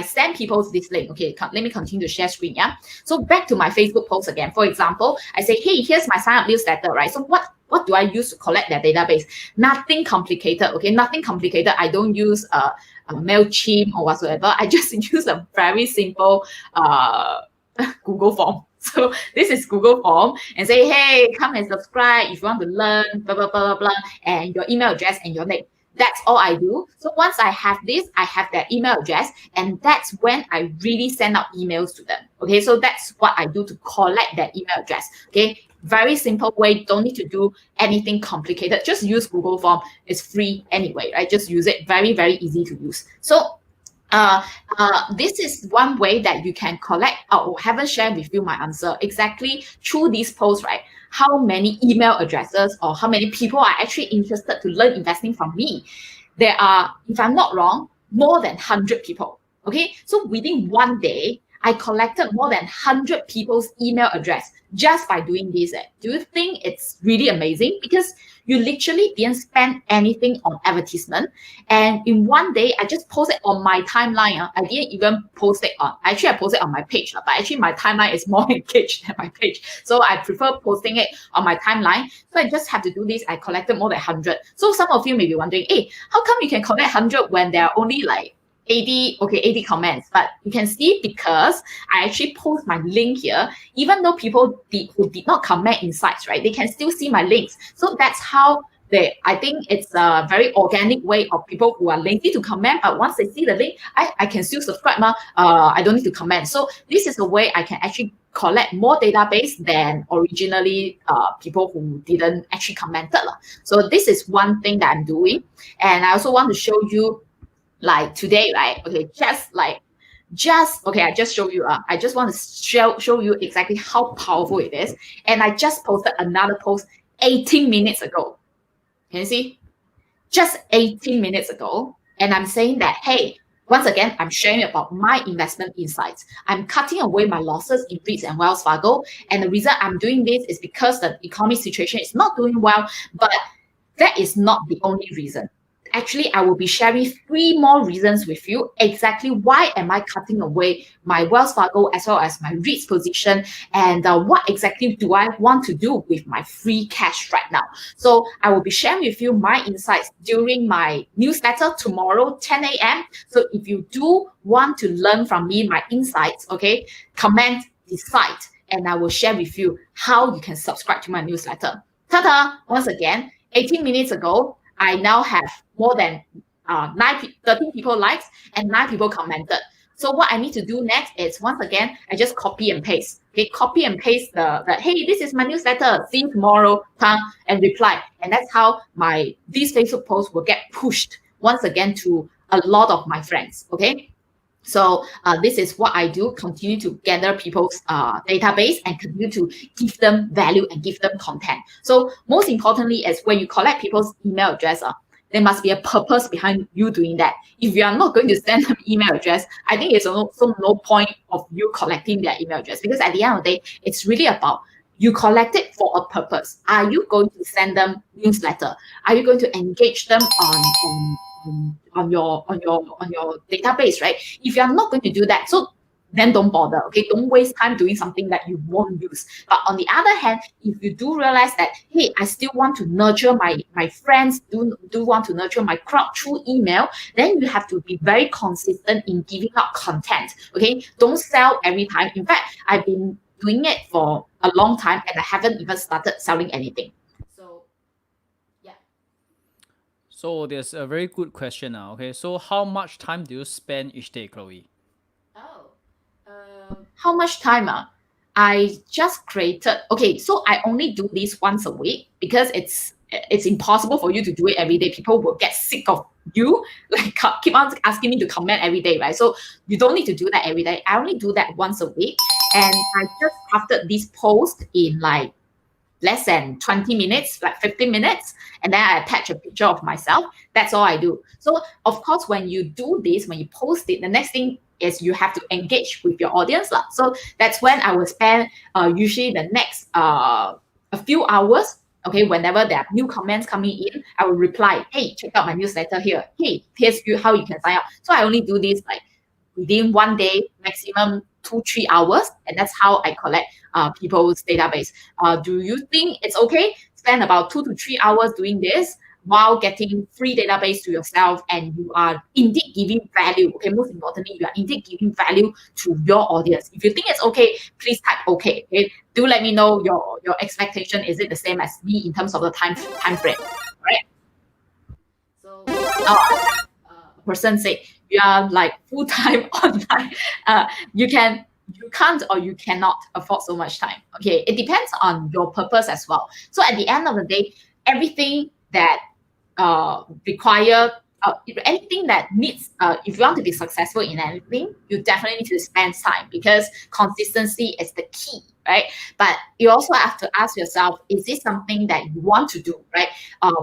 [SPEAKER 3] send people this link. Okay, let me continue to share screen, yeah? So back to my Facebook post again. For example, I say, hey, here's my sign up newsletter, right? So what do I use to collect that database? Nothing complicated, okay? Nothing complicated. I don't use a MailChimp or whatsoever. I just use a very simple Google form. So this is Google form, and say, hey, come and subscribe if you want to learn, blah, blah, blah, blah, blah, and your email address and your name. That's all I do. So once I have this, I have their email address, and that's when I really send out emails to them. Okay, so that's what I do to collect that email address. Okay, very simple way. Don't need to do anything complicated. Just use Google form. It's free anyway, right? Just use it. Very, very easy to use. So this is one way that you can collect. Haven't shared with you my answer exactly through these posts, right? How many email addresses or how many people are actually interested to learn investing from me? There are, if I'm not wrong, more than 100 people. Okay, so within one day, I collected more than 100 people's email address just by doing this. Do you think it's really amazing? Because you literally didn't spend anything on advertisement. And in one day, I just posted on my timeline. I didn't even post it on, actually I posted on my page, but actually my timeline is more engaged than my page. So I prefer posting it on my timeline. So I just have to do this. I collected more than 100. So some of you may be wondering, hey, how come you can collect 100 when there are only 80 comments, but you can see because I actually post my link here, even though people who did not comment insights, right, they can still see my links. So that's how I think it's a very organic way of people who are lazy to comment, but once they see the link, I can still subscribe. I don't need to comment. So this is a way I can actually collect more database than originally people who didn't actually commented. So this is one thing that I'm doing. And I also want to show you like today, right? Okay, I just show you. I just want to show you exactly how powerful it is. And I just posted another post 18 minutes ago. Can you see? Just 18 minutes ago. And I'm saying that, hey, once again, I'm sharing about my investment insights. I'm cutting away my losses in REITs and Wells Fargo. And the reason I'm doing this is because the economic situation is not doing well, but that is not the only reason. Actually, I will be sharing 3 more reasons with you exactly why am I cutting away my Wells Fargo as well as my REITs position, and what exactly do I want to do with my free cash right now. So I will be sharing with you my insights during my newsletter tomorrow, 10 a.m. So if you do want to learn from me my insights, okay, comment, decide, and I will share with you how you can subscribe to my newsletter. Ta-da! Once again, 18 minutes ago, I now have more than 13 people likes and 9 people commented. So what I need to do next is, once again, I just copy and paste. Okay, copy and paste the hey, this is my newsletter, see you tomorrow, and reply. And that's how these Facebook posts will get pushed once again to a lot of my friends. Okay. So this is what I do, continue to gather people's database and continue to give them value and give them content. So most importantly is when you collect people's email address, there must be a purpose behind you doing that. If you are not going to send them email address, I think it's also no point of you collecting their email address, because at the end of the day, it's really about you collect it for a purpose. Are you going to send them newsletter? Are you going to engage them on your database, right? If you're not going to do that, so then don't bother. Okay, don't waste time doing something that you won't use. But on the other hand, if you do realize that, hey, I still want to nurture my friends, do want to nurture my crowd through email, then you have to be very consistent in giving out content. Okay, don't sell every time. In fact, I've been doing it for a long time and I haven't even started selling anything. So yeah.
[SPEAKER 1] So there's a very good question now. Okay, so how much time do you spend each day, Chloe?
[SPEAKER 3] How much time? I just created. Okay, so I only do this once a week because it's impossible for you to do it every day. People will get sick of you, like keep on asking me to comment every day, right? So you don't need to do that every day. I only do that once a week, and I just crafted this post in like less than 20 minutes, like 15 minutes, and then I attach a picture of myself. That's all I do. So of course, when you do this, when you post it, the next thing is you have to engage with your audience. So that's when I will spend usually the next a few hours. Okay, whenever there are new comments coming in, I will reply, hey, check out my newsletter here. Hey, here's how you can sign up. So I only do this like within one day, maximum 2-3 hours, and that's how I collect people's database. Do you think it's okay? Spend about 2 to 3 hours doing this while getting free database to yourself, and you are indeed giving value. Okay, most importantly, you are indeed giving value to your audience. If you think it's okay, please type okay. Okay, do let me know your expectation. Is it the same as me in terms of the time frame? Right. So a person say you are like full-time online. You can't or you cannot afford so much time. Okay, it depends on your purpose as well. So at the end of the day, everything that require anything that needs, if you want to be successful in anything, you definitely need to spend time, because consistency is the key, right? But you also have to ask yourself, is this something that you want to do, right?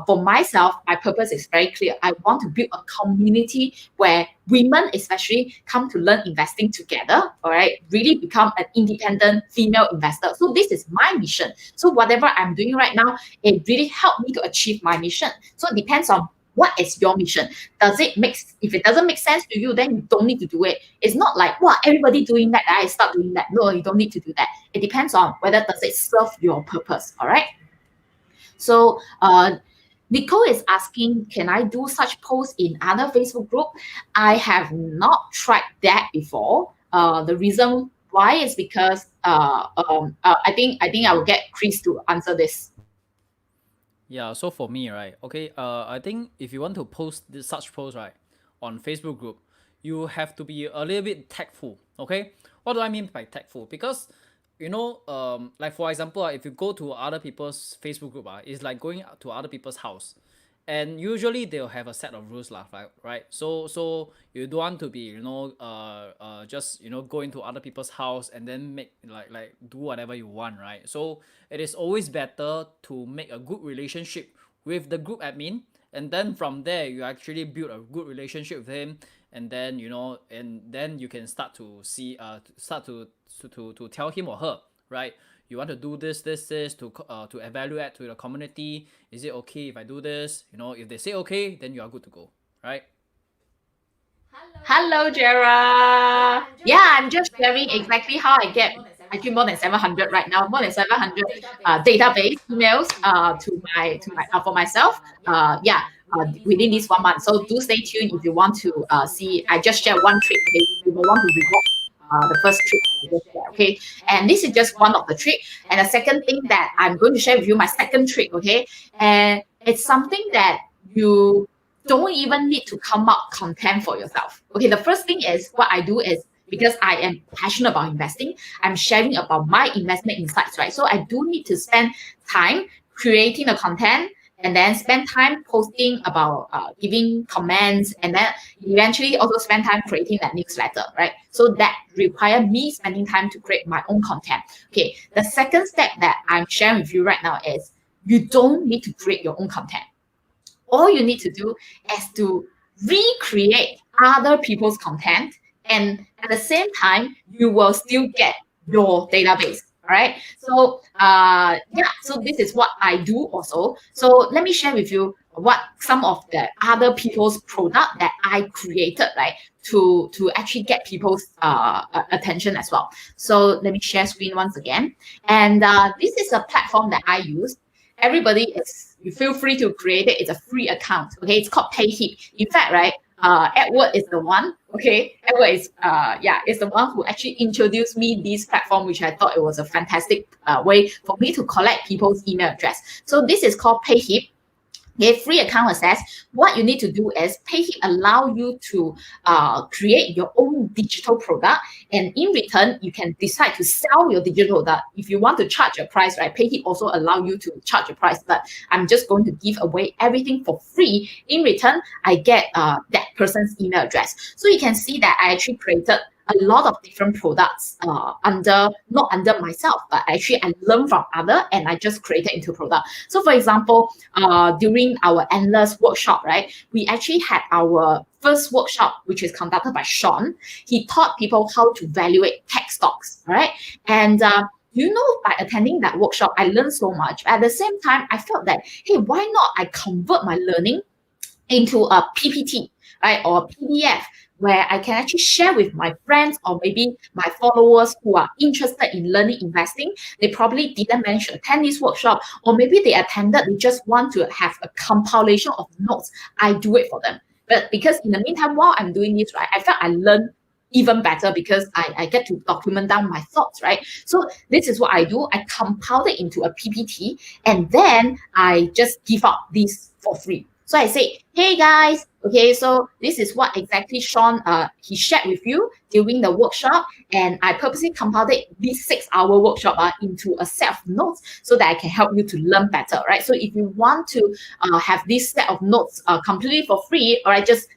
[SPEAKER 3] For myself, my purpose is very clear. I want to build a community where women especially come to learn investing together, all right? Really become an independent female investor. So this is my mission. So whatever I'm doing right now, it really helped me to achieve my mission. So it depends on what is your mission. If it doesn't make sense to you, then you don't need to do it. It's not like, wow, everybody doing that, I start doing that. No, you don't need to do that. It depends on whether does it serve your purpose. All right. So Nicole is asking, can I do such posts in other Facebook group? I have not tried that before. The reason why is because I think I will get Chris to answer this.
[SPEAKER 1] Yeah, so for me, right, okay, I think if you want to post such posts, right, on Facebook group, you have to be a little bit tactful, okay? What do I mean by tactful? Because, like for example, if you go to other people's Facebook group, it's like going to other people's house. And usually they'll have a set of rules lah, right? So you don't want to be, just go into other people's house and then make like do whatever you want, right? So it is always better to make a good relationship with the group admin, and then from there you actually build a good relationship with him, and then you can start to see start to tell him or her, right? You want to do this to evaluate to the community. Is it okay if I do this? If they say okay, then you are good to go, right?
[SPEAKER 3] Hello, Gerra. Yeah, I'm just sharing exactly how I get actually more than 700 right now, more than 700 database emails to my for myself. Within this 1 month. So do stay tuned if you want to see. I just share one trick. Okay, you will want to reward the first trick I just share. Okay, and this is just one of the trick. And the second thing that I'm going to share with you, my second trick. Okay, and it's something that you don't even need to come up content for yourself. Okay, the first thing is what I do is because I am passionate about investing, I'm sharing about my investment insights, right? So I do need to spend time creating the content and then spend time posting about giving comments and then eventually also spend time creating that newsletter, right? So that require me spending time to create my own content. Okay, the second step that I'm sharing with you right now is you don't need to create your own content. All you need to do is to recreate other people's content, and at the same time you will still get your database. All right, so so this is what I do also. So let me share with you what some of the other people's product that I created, right, to actually get people's attention as well. So let me share screen once again, and this is a platform that I use. Everybody is, you feel free to create it. It's a free account. Okay, it's called PayHip. In fact, right, Edward is the one. Okay, Edward is the one who actually introduced me this platform, which I thought it was a fantastic way for me to collect people's email address. So this is called PayHip. Okay, free account access. What you need to do is PayHip allow you to create your own digital product, and in return, you can decide to sell your digital product. If you want to charge a price, right? PayHip also allow you to charge a price, but I'm just going to give away everything for free. In return, I get that person's email address. So you can see that I actually created a lot of different products not under myself, but actually I learned from other and I just created into product. So for example, during our endless workshop, right, we actually had our first workshop, which is conducted by Sean. He taught people how to evaluate tech stocks, right? And by attending that workshop, I learned so much. At the same time, I felt that, hey, why not I convert my learning into a PPT, right, or a PDF, where I can actually share with my friends or maybe my followers who are interested in learning investing. They probably didn't manage to attend this workshop, or maybe they attended, they just want to have a compilation of notes. I do it for them. But because in the meantime, while I'm doing this, right, I felt I learned even better because I get to document down my thoughts, right? So this is what I do. I compile it into a PPT, and then I just give out this for free. So I say, hey guys, okay, so this is what exactly Sean he shared with you during the workshop, and I purposely compiled this 6-hour workshop into a set of notes so that I can help you to learn better, right? So if you want to have this set of notes completely for free, all right, just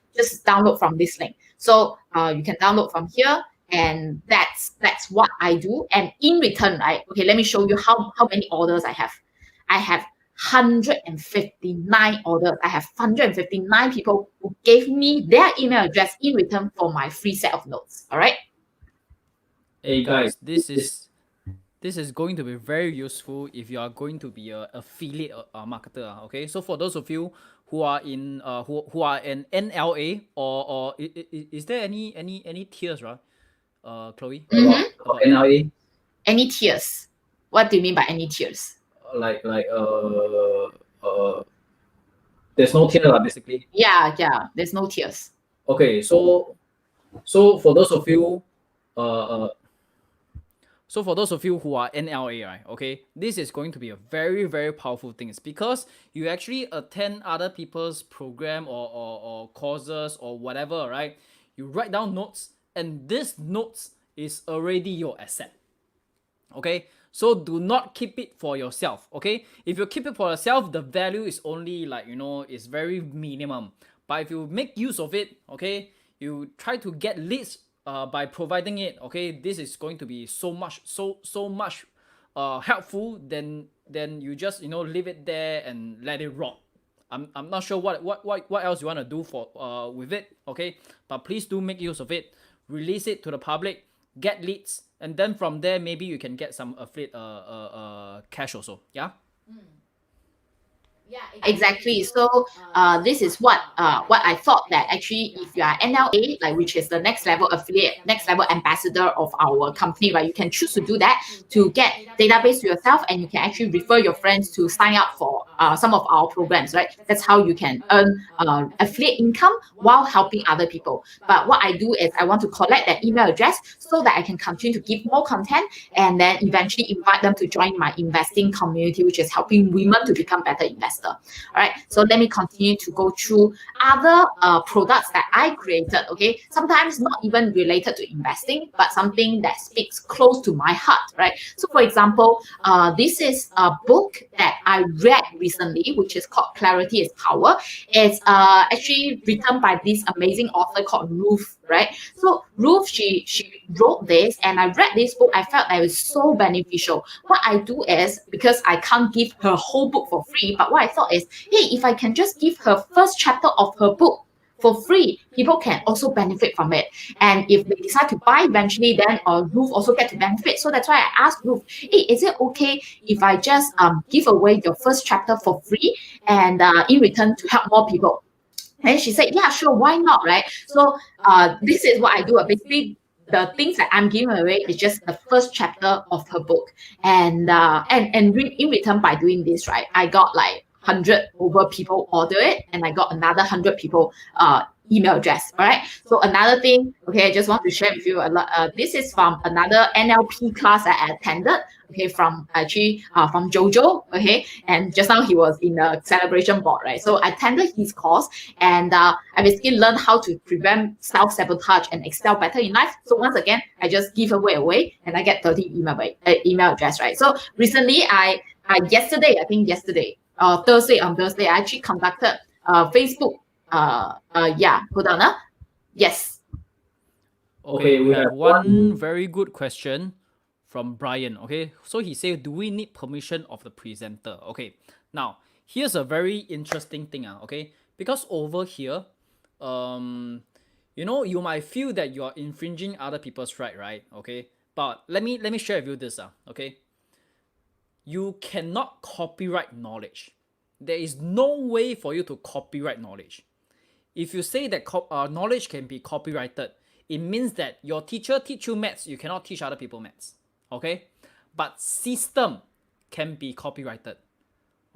[SPEAKER 3] download from this link. So you can download from here, and that's what I do. And in return, right? Okay, let me show you how many orders I have. I have 159 orders. I have 159 people who gave me their email address in return for my free set of notes. All right.
[SPEAKER 1] Hey guys, this is going to be very useful if you are going to be a affiliate marketer. Okay, so for those of you who are in who are in NLA, or is there any tiers, right? Chloe, about NLA?
[SPEAKER 3] Any tiers? What do you mean by any tiers?
[SPEAKER 1] Like there's no tier basically.
[SPEAKER 3] Yeah, there's no tiers.
[SPEAKER 1] Okay, so for those of you so for those of you who are NLA, right, okay, this is going to be a very, very powerful thing. It's because you actually attend other people's program or courses or whatever, right? You write down notes, and this notes is already your asset. Okay, so do not keep it for yourself. Okay, if you keep it for yourself, the value is only like, is very minimum. But if you make use of it, okay, you try to get leads by providing it, okay, this is going to be so much helpful than you just leave it there and let it rot. I'm not sure what else you want to do for with it, okay, but please do make use of it, release it to the public, get leads, and then from there maybe you can get some affiliate cash also. Yeah.
[SPEAKER 3] Yeah, exactly. So this is what I thought, that actually if you are NLA, like, which is the next level affiliate, next level ambassador of our company, right, you can choose to do that to get database to yourself, and you can actually refer your friends to sign up for some of our programs, right? That's how you can earn affiliate income while helping other people. But what I do is I want to collect that email address so that I can continue to give more content, and then eventually invite them to join my investing community, which is helping women to become better investors. All right, so let me continue to go through other products that I created. Okay, sometimes not even related to investing, but something that speaks close to my heart, right? So for example, this is a book that I read recently, which is called Clarity is Power. It's actually written by this amazing author called Ruth, right? So Ruth, she wrote this, and I read this book. I felt that it was so beneficial. What I do is, because I can't give her whole book for free, but what I thought is, hey, if I can just give her first chapter of her book for free, people can also benefit from it. And if they decide to buy eventually, then Ruth also get to benefit. So that's why I asked Ruth, hey, is it okay if I just give away your first chapter for free, and in return to help more people? And she said, yeah, sure, why not, right? So this is what I do. Basically, the things that I'm giving away is just the first chapter of her book. And in return, by doing this, right, I got like 100 over people order it, and I got another 100 people email address. All right. So another thing, okay, I just want to share with you a lot. This is from another NLP class that I attended. Okay, from Jojo. Okay, and just now he was in the celebration board, right? So I attended his course, and I basically learned how to prevent self-sabotage and excel better in life. So once again, I just give away, and I get 30 email address, right? So recently, yesterday, Thursday, I actually conducted Facebook. Hold on. Yes.
[SPEAKER 1] Okay, we have one very good question from Brian. Okay, so he said, do we need permission of the presenter? Okay, now here's a very interesting thing. Okay, because over here, you might feel that you're infringing other people's right? Okay, but let me share with you this. Okay, you cannot copyright knowledge. There is no way for you to copyright knowledge. If you say that knowledge can be copyrighted, it means that your teacher teach you maths, you cannot teach other people maths. Okay? But system can be copyrighted.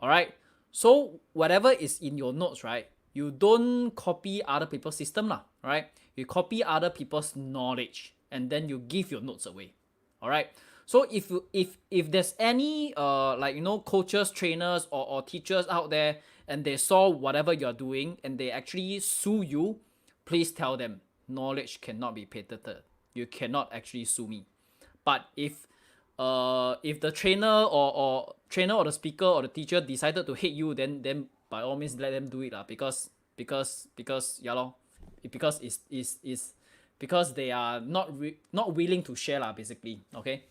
[SPEAKER 1] Alright? So whatever is in your notes, right? You don't copy other people's system, right? You copy other people's knowledge, and then you give your notes away. Alright? So if there's any coaches, trainers, or teachers out there, and they saw whatever you're doing and they actually sue you, please tell them knowledge cannot be patented. You cannot actually sue me. But if the trainer or the speaker or the teacher decided to hate you, then by all means let them do it because because they are not willing to share basically. Okay.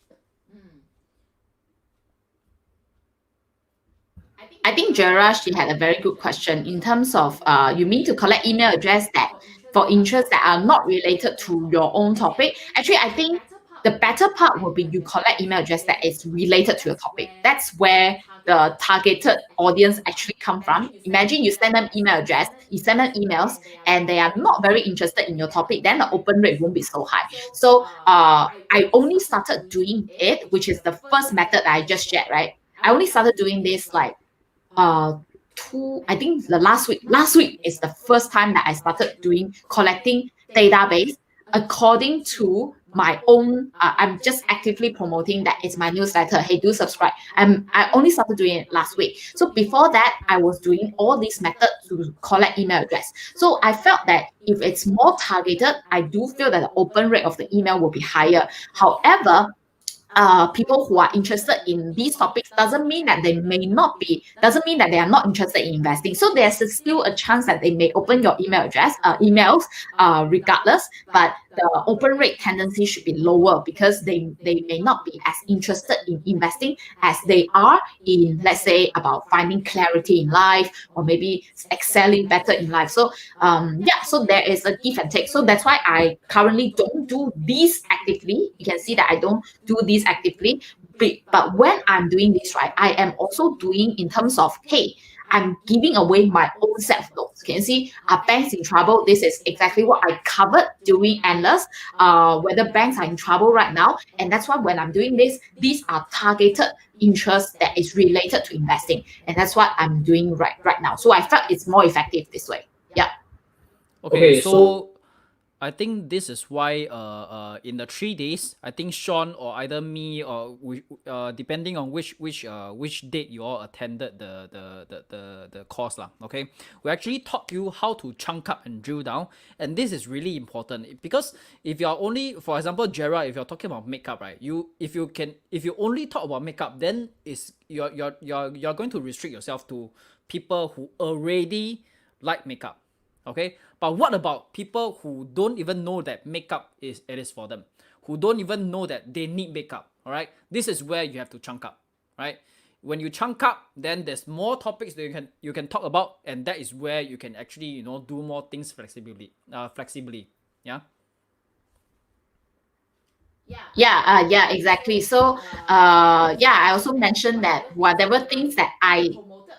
[SPEAKER 3] I think Gerra, she had a very good question in terms of you mean to collect email address that for interests that are not related to your own topic. Actually, I think the better part will be you collect email address that is related to your topic. That's where the targeted audience actually come from. Imagine you send them email address, you send them emails, and they are not very interested in your topic, then the open rate won't be so high. So I only started doing it, which is the first method that I just shared, right? I only started doing this like I think the last week is the first time that I started collecting database according to my own. I'm just actively promoting that it's my newsletter. Hey, do subscribe. I only started doing it last week. So before that, I was doing all these methods to collect email address. So I felt that if it's more targeted, I do feel that the open rate of the email will be higher. However, people who are interested in these topics doesn't mean that they are not interested in investing. So there's still a chance that they may open your emails regardless, but the open rate tendency should be lower because they may not be as interested in investing as they are in, let's say, about finding clarity in life or maybe excelling better in life. So so there is a give and take. So that's why I currently don't do these actively. You can see that I don't do these actively, but when I'm doing this, right, I am also doing in terms of, hey, I'm giving away my own set of notes. Can you see? Are banks in trouble? This is exactly what I covered during Endless, whether banks are in trouble right now. And that's why when I'm doing this, these are targeted interest that is related to investing. And that's what I'm doing right now. So I felt it's more effective this way. Yeah.
[SPEAKER 1] Okay, so I think this is why in the 3 days, I think Sean or either me or depending on which date you all attended the course lah. Okay, we actually taught you how to chunk up and drill down, and this is really important because if you are only, for example, Gerra, if you're talking about makeup, right? If you only talk about makeup, then you're going to restrict yourself to people who already like makeup. Okay, but what about people who don't even know that makeup is for them, who don't even know that they need makeup? All right, this is where you have to chunk up, right? When you chunk up, then there's more topics that you can talk about, and that is where you can actually do more things flexibly. Yeah.
[SPEAKER 3] Yeah, exactly. So, I also mentioned that whatever things that I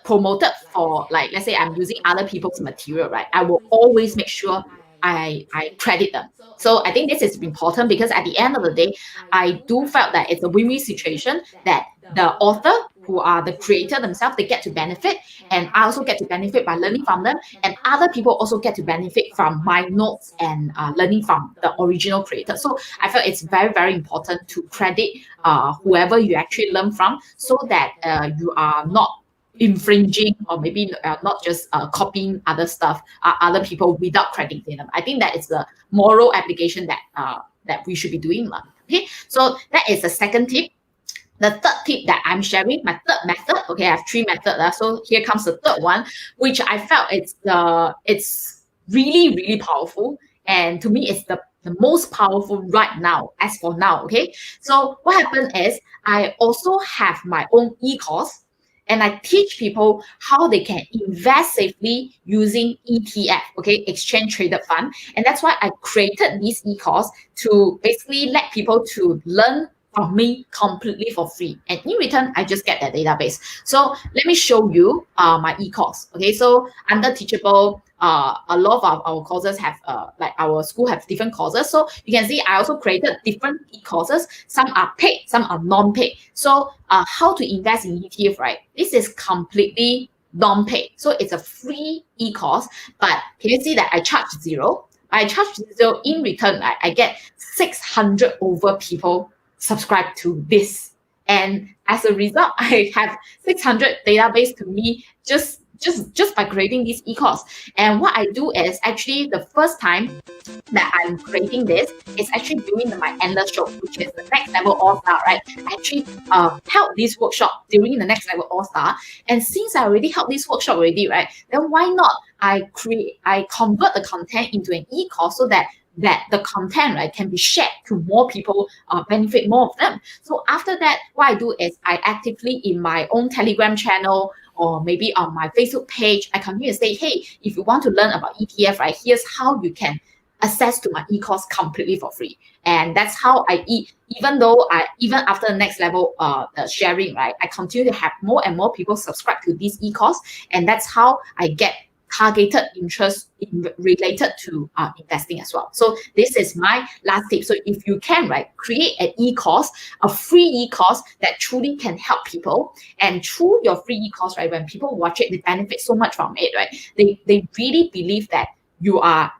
[SPEAKER 3] promoted for, like, let's say I'm using other people's material, right? I will always make sure I credit them. So I think this is important because at the end of the day, I do felt that it's a win-win situation that the author, who are the creator themselves, they get to benefit, and I also get to benefit by learning from them, and other people also get to benefit from my notes and learning from the original creator. So I felt it's very, very important to credit whoever you actually learn from, so that you are not infringing or maybe not just copying other people without crediting them. I think that is the moral application that we should be doing. Okay, so that is the second tip. The third tip that I'm sharing, my third method. Okay, I have 3 methods. So here comes the third one, which I felt it's really, really powerful, and to me it's the most powerful right now, as for now. Okay, so what happened is I also have my own e-course, and I teach people how they can invest safely using ETF, okay, exchange traded fund. And that's why I created this e-course to basically let people to learn from me completely for free. And in return, I just get that database. So let me show you my e-course. Okay, so under Teachable, a lot of our courses have, like our school have different courses. So you can see I also created different e-courses. Some are paid, some are non-paid. So how to invest in ETF, right? This is completely non-paid. So it's a free e-course, but can you see that I charge zero? I charge zero. In return, I get 600 over people subscribe to this, and as a result, I have 600 database to me just by creating this e-course. And what I do is actually the first time that I'm creating this is actually doing my Endless show, which is the Next Level All Star, right? I actually held this workshop during the Next Level All Star, and since I already held this workshop already, right, then why not I convert the content into an e-course so that the content, right, can be shared to more people, benefit more of them. So after that, what I do is I actively in my own Telegram channel or maybe on my Facebook page, I continue to say, hey, if you want to learn about ETF, right, here's how you can access to my e-course completely for free. And that's how even after the Next Level the sharing, right, I continue to have more and more people subscribe to this e-course, and that's how I get targeted interest related to investing as well. So this is my last tip. So if you can, right, create an e-course, a free e-course that truly can help people. And through your free e-course, right, when people watch it, they benefit so much from it, right? They really believe that you are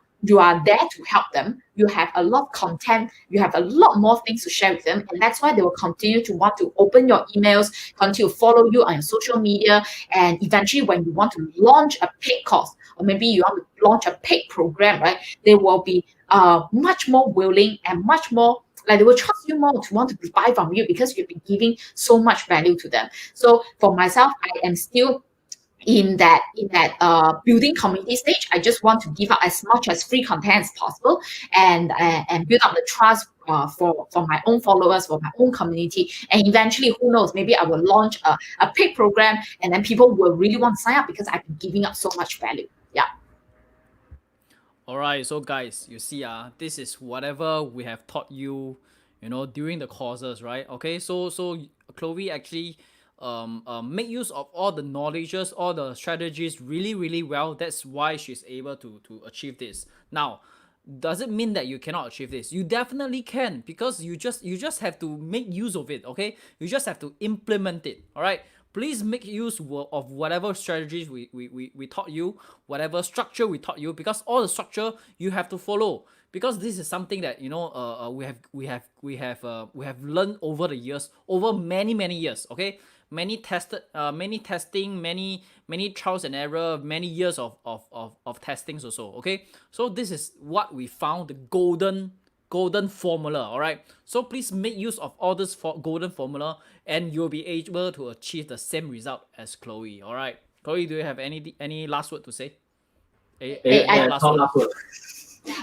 [SPEAKER 3] there to help them. You have a lot of content, you have a lot more things to share with them, and that's why they will continue to want to open your emails, continue to follow you on social media. And eventually when you want to launch a paid course, or maybe you want to launch a paid program, right, they will be much more willing and much more, like, they will trust you more to want to buy from you because you've been giving so much value to them. So for myself, I am still in that building community stage. I just want to give out as much as free content as possible, and build up the trust for my own followers, for my own community. And eventually, who knows, maybe I will launch a paid program, and then people will really want to sign up because I've been giving up so much value. Yeah.
[SPEAKER 1] Alright, so guys, you see, this is whatever we have taught you, during the courses, right? Okay, so Chloe actually make use of all the knowledges, all the strategies really, really well. That's why she's able to achieve this. Now, does it mean that you cannot achieve this? You definitely can, because you just have to make use of it, okay? You just have to implement it, alright? Please make use of whatever strategies we taught you, whatever structure we taught you, because all the structure you have to follow, because this is something that we have learned over the years, over many years, okay? Many testing, many trials and error, many years of testings also, okay? So this is what we found, the golden formula. All right, so please make use of all this golden formula, and you'll be able to achieve the same result as Chloe. All right, Chloe, do you have any last word to say?
[SPEAKER 3] Last word.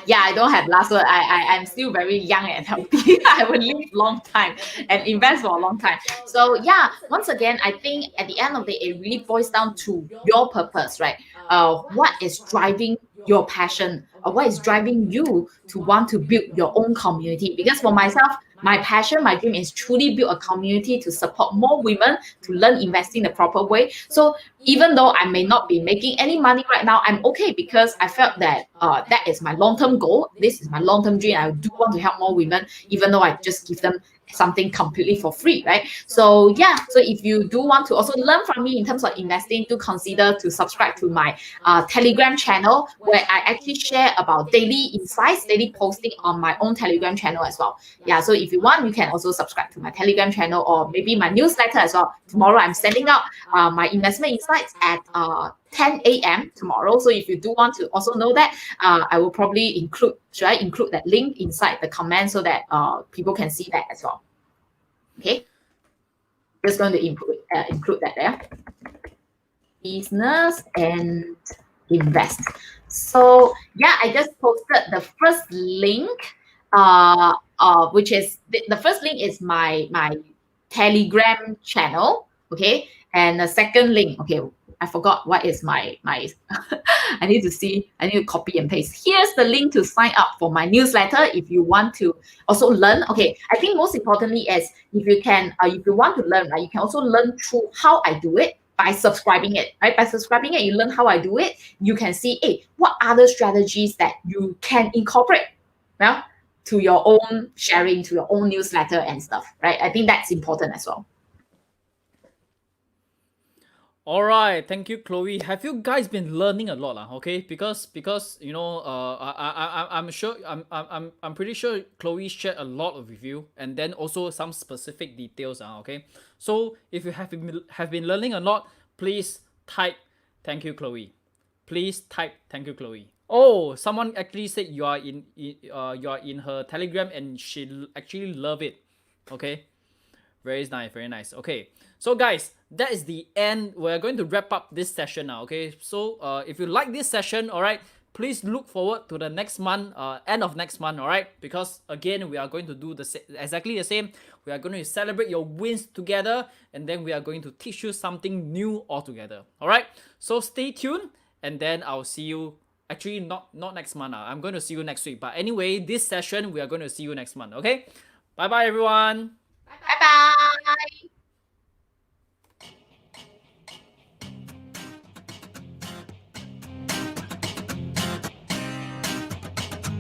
[SPEAKER 3] Yeah, I don't have last word. I'm still very young and healthy. I will live long time and invest for a long time. So yeah, once again, I think at the end of the day, it really boils down to your purpose, right? What is driving your passion, or what is driving you to want to build your own community? Because for myself, my passion, my dream is truly build a community to support more women to learn investing the proper way. So even though I may not be making any money right now, I'm okay, because I felt that that is my long-term goal. This is my long-term dream. I do want to help more women, even though I just give them something completely for free, right? So yeah, so if you do want to also learn from me in terms of investing, do consider to subscribe to my Telegram channel, where I actually share about daily insights, daily posting on my own Telegram channel as well. Yeah, so if you want, you can also subscribe to my Telegram channel, or maybe my newsletter as well. Tomorrow I'm sending out my investment insights at 10 a.m. tomorrow. So if you do want to also know that, I will probably should I include that link inside the comment so that people can see that as well. Okay, just going to include that there. Business and invest. So yeah, I just posted the first link, which is the first link is my Telegram channel. Okay, and the second link, okay, I forgot what is my I need to copy and paste. Here's the link to sign up for my newsletter if you want to also learn. Okay, I think most importantly is if you want to learn, right, you can also learn through how I do it by subscribing it, right? By subscribing it, you learn how I do it. You can see, hey, what other strategies that you can incorporate, well, to your own sharing, to your own newsletter and stuff, right? I think that's important as well.
[SPEAKER 1] All right, thank you, Chloe. Have you guys been learning a lot, okay? Because I'm sure I'm pretty sure Chloe shared a lot with you, and then also some specific details, okay? So if you have been learning a lot, please type thank you, Chloe. Please type thank you, Chloe. Oh, someone actually said you are in her Telegram, and she actually love it. Okay. Very nice. Okay, so guys, that is the end. We're going to wrap up this session now. Okay, so if you like this session, all right, please look forward to the next month, end of next month, all right, because again we are going to do exactly the same. We are going to celebrate your wins together, and then we are going to teach you something new altogether. All right, so stay tuned, and then I'll see you. Actually, not next month. I'm going to see you next week. But anyway, this session we are going to see you next month. Okay, bye everyone.
[SPEAKER 3] Bye bye.